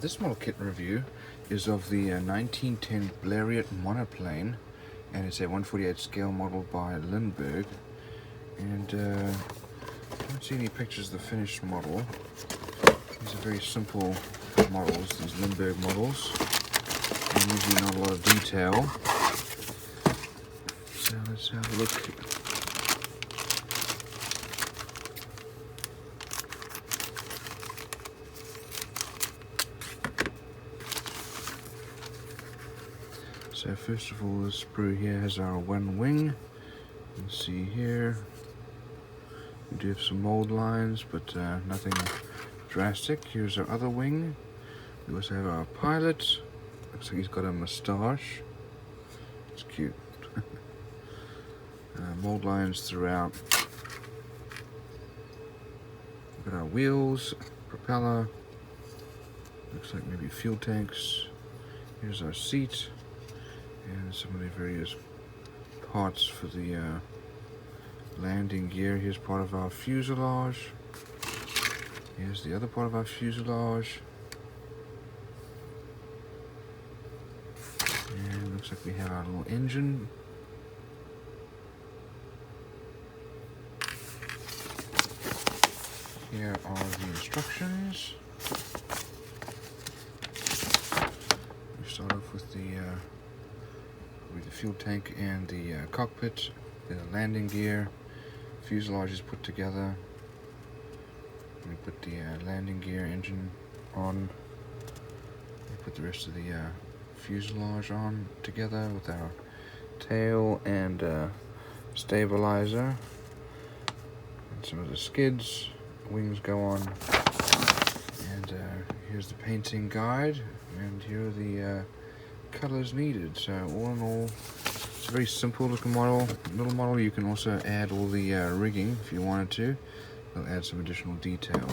This model kit review is of the 1910 Bleriot Monoplane, and it's a 1/48 scale model by Lindberg. And I don't see any pictures of the finished model. These are very simple models, these Lindberg models, and usually not a lot of detail. So let's have a look. So first of all, this sprue here has our one wing. You can see here we do have some mold lines, but nothing drastic. Here's our other wing. We also have our pilot. Looks like he's got a moustache. It's cute. Mold lines throughout. We've got our wheels, propeller. Looks like maybe fuel tanks. Here's our seat. And some of the various parts for the landing gear. Here's part of our fuselage. Here's the other part of our fuselage. And looks like we have our little engine. Here are the instructions. We start off with the fuel tank and the cockpit, then the landing gear. Fuselage is put together. We put the landing gear engine on. We put the rest of the fuselage on together with our tail and stabilizer. And some of the skids, wings go on. And here's the painting guide, and here are the colors needed. So all in all, it's a very simple looking model. Little model. You can also add all the rigging if you wanted to. It'll add some additional detail.